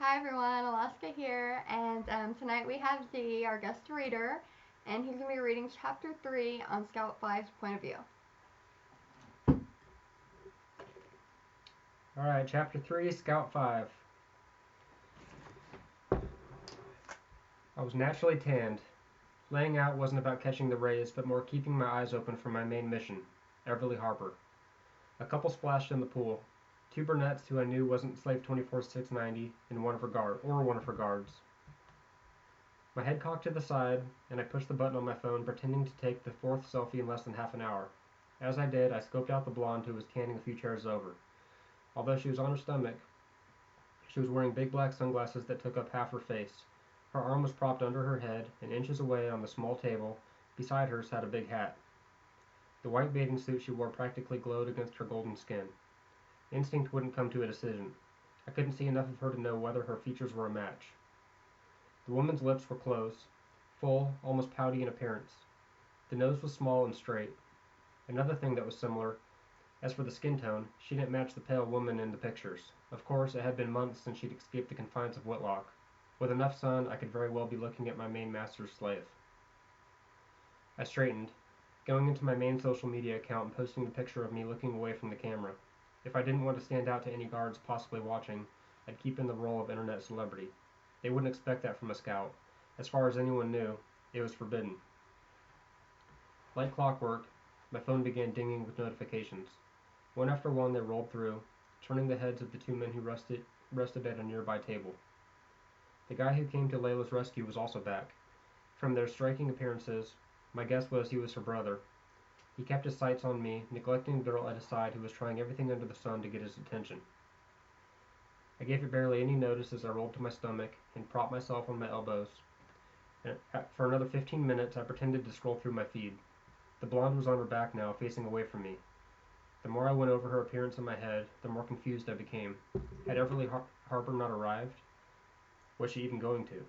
Hi everyone, Alaska here, and tonight we have Z, our guest reader, and he's going to be reading Chapter 3 on Scout 5's point of view. Alright, Chapter 3, Scout 5. I was naturally tanned. Laying out wasn't about catching the rays, but more keeping my eyes open for my main mission, Everly Harper. A couple splashed in the pool. Two brunettes who I knew wasn't Slave 24-690 and one of her guards. My head cocked to the side, and I pushed the button on my phone, pretending to take the fourth selfie in less than half an hour. As I did, I scoped out the blonde who was canning a few chairs over. Although she was on her stomach, she was wearing big black sunglasses that took up half her face. Her arm was propped under her head, and inches away on the small table beside her sat a big hat. The white bathing suit she wore practically glowed against her golden skin. Instinct wouldn't come to a decision. I couldn't see enough of her to know whether her features were a match. The woman's lips were closed, full, almost pouty in appearance. The nose was small and straight. Another thing that was similar, as for the skin tone, she didn't match the pale woman in the pictures. Of course, it had been months since she'd escaped the confines of Whitlock. With enough sun, I could very well be looking at my main master's slave. I straightened, going into my main social media account and posting the picture of me looking away from the camera. If I didn't want to stand out to any guards possibly watching, I'd keep in the role of internet celebrity. They wouldn't expect that from a scout. As far as anyone knew, it was forbidden. Like clockwork, my phone began dinging with notifications. One after one they rolled through, turning the heads of the two men who rested at a nearby table. The guy who came to Layla's rescue was also back. From their striking appearances, my guess was he was her brother. He kept his sights on me, neglecting the girl at his side who was trying everything under the sun to get his attention. I gave it barely any notice as I rolled to my stomach and propped myself on my elbows. And for another 15 minutes I pretended to scroll through my feed. The blonde was on her back now, facing away from me. The more I went over her appearance in my head, the more confused I became. Had Everly Harper not arrived? Was she even going to?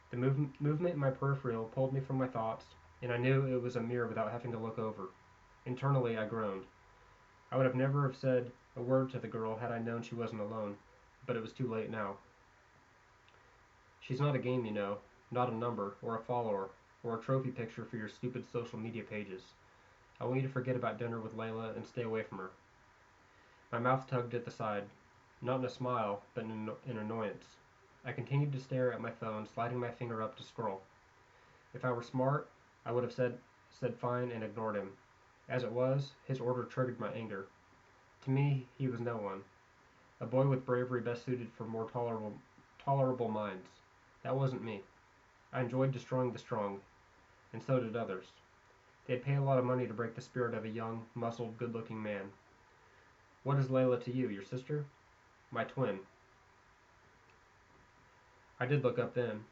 The movement in my peripheral pulled me from my thoughts, and I knew it was a mirror without having to look over. Internally, I groaned. I would have never have said a word to the girl had I known she wasn't alone, but it was too late now. She's not a game, you know, not a number, or a follower, or a trophy picture for your stupid social media pages. I want you to forget about dinner with Layla and stay away from her. My mouth tugged at the side, not in a smile, but in annoyance. I continued to stare at my phone, sliding my finger up to scroll. If I were smart, I would have said fine and ignored him. As it was, his order triggered my anger. To me, he was no one. A boy with bravery best suited for more tolerable minds. That wasn't me. I enjoyed destroying the strong, and so did others. They'd pay a lot of money to break the spirit of a young, muscled, good-looking man. What is Layla to you, your sister? My twin. I did look up then.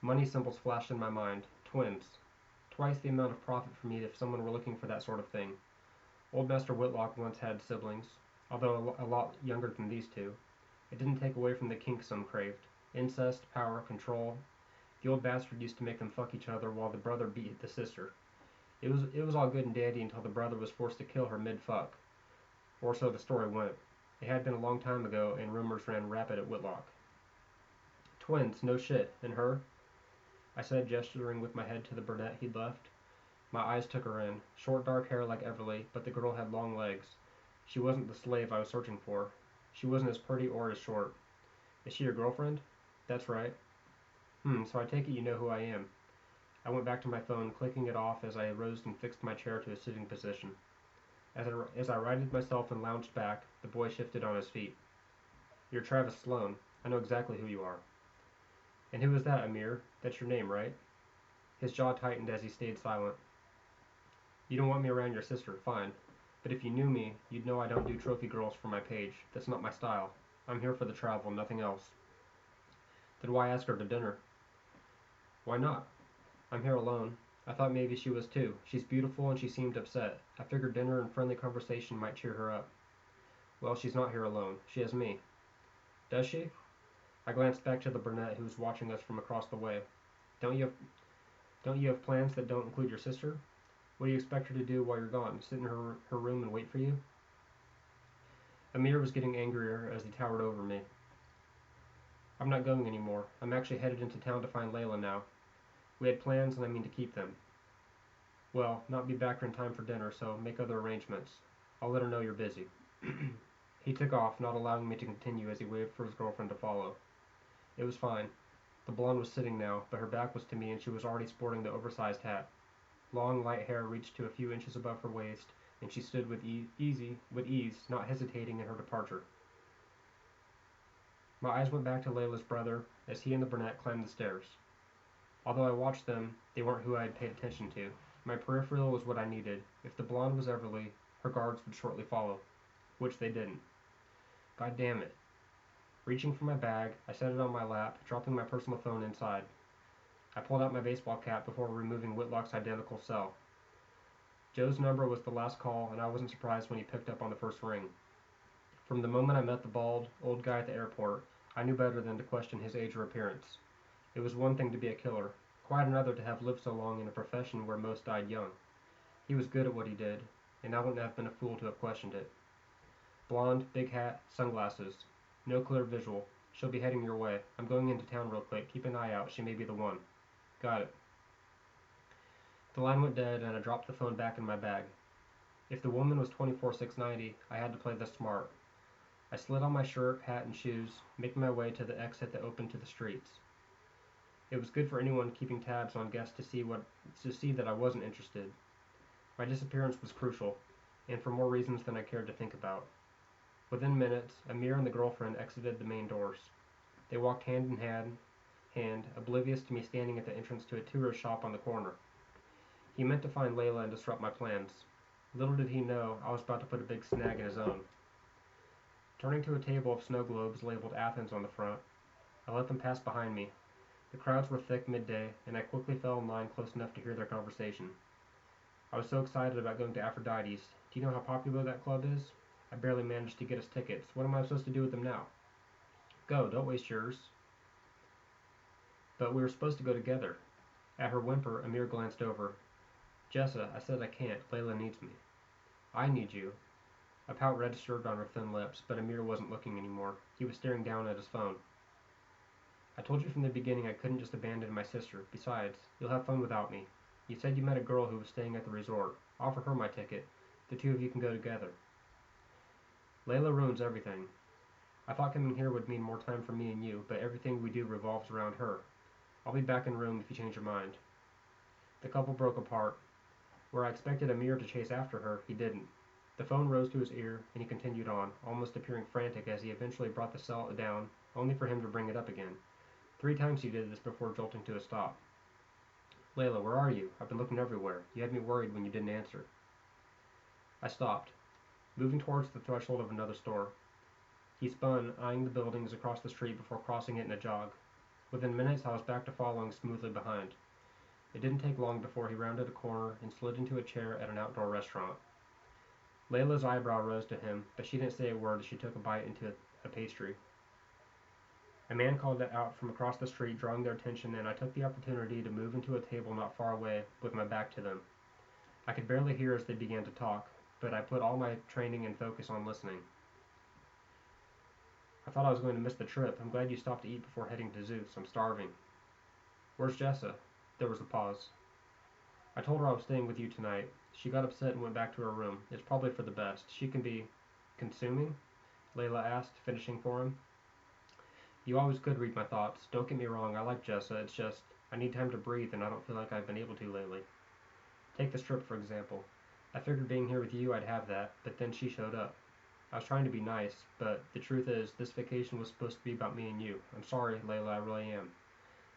Money symbols flashed in my mind. Twins. Twice the amount of profit for me if someone were looking for that sort of thing. Old Master Whitlock once had siblings, although a lot younger than these two. It didn't take away from the kink some craved. Incest, power, control. The old bastard used to make them fuck each other while the brother beat the sister. It was all good and dandy until the brother was forced to kill her mid-fuck. Or so the story went. It had been a long time ago, and rumors ran rapid at Whitlock. Twins, no shit. And her? I said, gesturing with my head to the brunette he'd left. My eyes took her in. Short dark hair like Everly, but the girl had long legs. She wasn't the slave I was searching for. She wasn't as pretty or as short. Is she your girlfriend? That's right. So I take it you know who I am. I went back to my phone, clicking it off as I rose and fixed my chair to a sitting position. As I righted myself and lounged back, the boy shifted on his feet. You're Travis Sloane. I know exactly who you are. And who is that, Amir? That's your name, right? His jaw tightened as he stayed silent. You don't want me around your sister, fine. But if you knew me, you'd know I don't do trophy girls for my page. That's not my style. I'm here for the travel, nothing else. Then why ask her to dinner? Why not? I'm here alone. I thought maybe she was too. She's beautiful and she seemed upset. I figured dinner and friendly conversation might cheer her up. Well, she's not here alone. She has me. Does she? I glanced back to the brunette who was watching us from across the way. Don't you have plans that don't include your sister? What do you expect her to do while you're gone? Sit in her room and wait for you? Amir was getting angrier as he towered over me. I'm not going anymore. I'm actually headed into town to find Layla now. We had plans and I mean to keep them. Well, not be back in time for dinner, so make other arrangements. I'll let her know you're busy. He took off, not allowing me to continue as he waved for his girlfriend to follow. It was fine. The blonde was sitting now, but her back was to me and she was already sporting the oversized hat. Long, light hair reached to a few inches above her waist, and she stood with ease, not hesitating in her departure. My eyes went back to Layla's brother as he and the brunette climbed the stairs. Although I watched them, they weren't who I had paid attention to. My peripheral was what I needed. If the blonde was Everly, her guards would shortly follow, which they didn't. God damn it. Reaching for my bag, I set it on my lap, dropping my personal phone inside. I pulled out my baseball cap before removing Whitlock's identical cell. Joe's number was the last call, and I wasn't surprised when he picked up on the first ring. From the moment I met the bald, old guy at the airport, I knew better than to question his age or appearance. It was one thing to be a killer, quite another to have lived so long in a profession where most died young. He was good at what he did, and I wouldn't have been a fool to have questioned it. Blonde, big hat, sunglasses. No clear visual. She'll be heading your way. I'm going into town real quick. Keep an eye out. She may be the one. Got it. The line went dead, and I dropped the phone back in my bag. If the woman was 24,690, I had to play this smart. I slid on my shirt, hat, and shoes, making my way to the exit that opened to the streets. It was good for anyone keeping tabs on guests to see that I wasn't interested. My disappearance was crucial, and for more reasons than I cared to think about. Within minutes, Amir and the girlfriend exited the main doors. They walked hand in hand, oblivious to me standing at the entrance to a tourist shop on the corner. He meant to find Layla and disrupt my plans. Little did he know I was about to put a big snag in his own. Turning to a table of snow globes labeled Athens on the front, I let them pass behind me. The crowds were thick midday, and I quickly fell in line close enough to hear their conversation. I was so excited about going to Aphrodite's. Do you know how popular that club is? I barely managed to get us tickets. What am I supposed to do with them now? Go, don't waste yours. But we were supposed to go together. At her whimper, Amir glanced over. Jessa, I said I can't. Layla needs me. I need you. A pout registered on her thin lips, but Amir wasn't looking anymore. He was staring down at his phone. I told you from the beginning I couldn't just abandon my sister. Besides, you'll have fun without me. You said you met a girl who was staying at the resort. Offer her my ticket. The two of you can go together. Layla ruins everything. I thought coming here would mean more time for me and you, but everything we do revolves around her. I'll be back in room if you change your mind. The couple broke apart. Where I expected Amir to chase after her, he didn't. The phone rose to his ear, and he continued on, almost appearing frantic as he eventually brought the cell down, only for him to bring it up again. 3 times he did this before jolting to a stop. Layla, where are you? I've been looking everywhere. You had me worried when you didn't answer. I stopped, moving towards the threshold of another store. He spun, eyeing the buildings across the street before crossing it in a jog. Within minutes, I was back to following smoothly behind. It didn't take long before he rounded a corner and slid into a chair at an outdoor restaurant. Layla's eyebrow rose to him, but she didn't say a word as she took a bite into a pastry. A man called out from across the street, drawing their attention, and I took the opportunity to move into a table not far away, with my back to them. I could barely hear as they began to talk, but I put all my training and focus on listening. I thought I was going to miss the trip. I'm glad you stopped to eat before heading to Zeus. I'm starving. Where's Jessa? There was a pause. I told her I was staying with you tonight. She got upset and went back to her room. It's probably for the best. She can be consuming? Layla asked, finishing for him. You always could read my thoughts. Don't get me wrong, I like Jessa. It's just, I need time to breathe and I don't feel like I've been able to lately. Take this trip, for example. I figured being here with you I'd have that, but then she showed up. I was trying to be nice, but the truth is, this vacation was supposed to be about me and you. I'm sorry, Layla, I really am.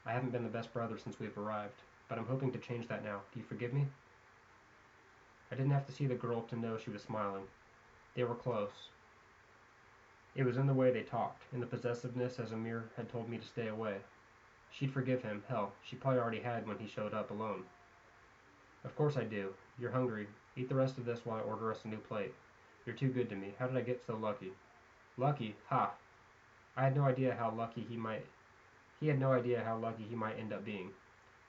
I haven't been the best brother since we've arrived, but I'm hoping to change that now. Do you forgive me? I didn't have to see the girl to know she was smiling. They were close. It was in the way they talked, in the possessiveness as Amir had told me to stay away. She'd forgive him. Hell, she probably already had when he showed up alone. Of course I do. You're hungry. Eat the rest of this while I order us a new plate. You're too good to me. How did I get so lucky? Lucky? Ha! I had no idea how lucky he might... He had no idea how lucky he might end up being.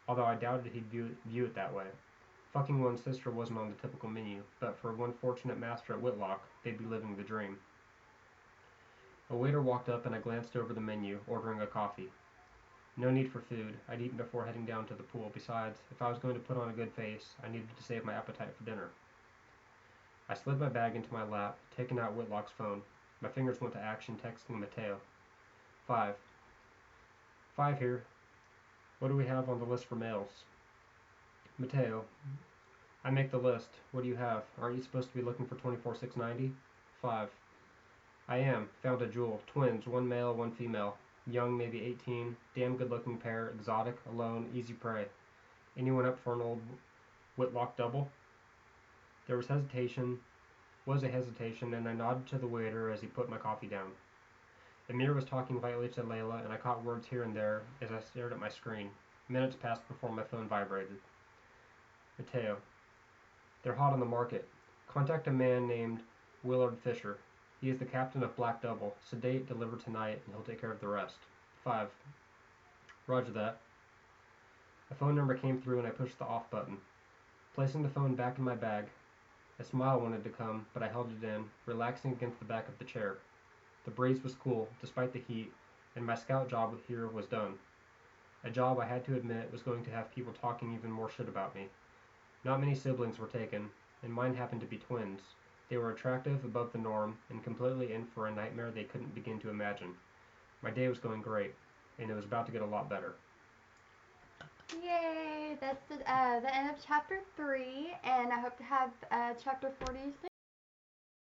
Although I doubted he'd view it that way. Fucking one's sister wasn't on the typical menu, but for one fortunate master at Whitlock, they'd be living the dream. A waiter walked up and I glanced over the menu, ordering a coffee. No need for food. I'd eaten before heading down to the pool. Besides, if I was going to put on a good face, I needed to save my appetite for dinner. I slid my bag into my lap, taking out Whitlock's phone. My fingers went to action, texting Mateo. 5. 5 here. What do we have on the list for males? Mateo. I make the list. What do you have? Aren't you supposed to be looking for 24,690? 5. I am. Found a jewel. Twins. One male, one female. Young, maybe 18. Damn good looking pair. Exotic. Alone. Easy prey. Anyone up for an old Whitlock double? There was a hesitation, and I nodded to the waiter as he put my coffee down. Amir was talking lightly to Layla, and I caught words here and there as I stared at my screen. Minutes passed before my phone vibrated. Mateo. They're hot on the market. Contact a man named Willard Fisher. He is the captain of Black Double. Sedate, deliver tonight, and he'll take care of the rest. 5. Roger that. A phone number came through and I pushed the off button. Placing the phone back in my bag, a smile wanted to come, but I held it in, relaxing against the back of the chair. The breeze was cool, despite the heat, and my scout job here was done. A job I had to admit was going to have people talking even more shit about me. Not many siblings were taken, and mine happened to be twins. They were attractive, above the norm, and completely in for a nightmare they couldn't begin to imagine. My day was going great, and it was about to get a lot better. Yay! That's the end of chapter 3, and I hope to have chapter 4 to you soon.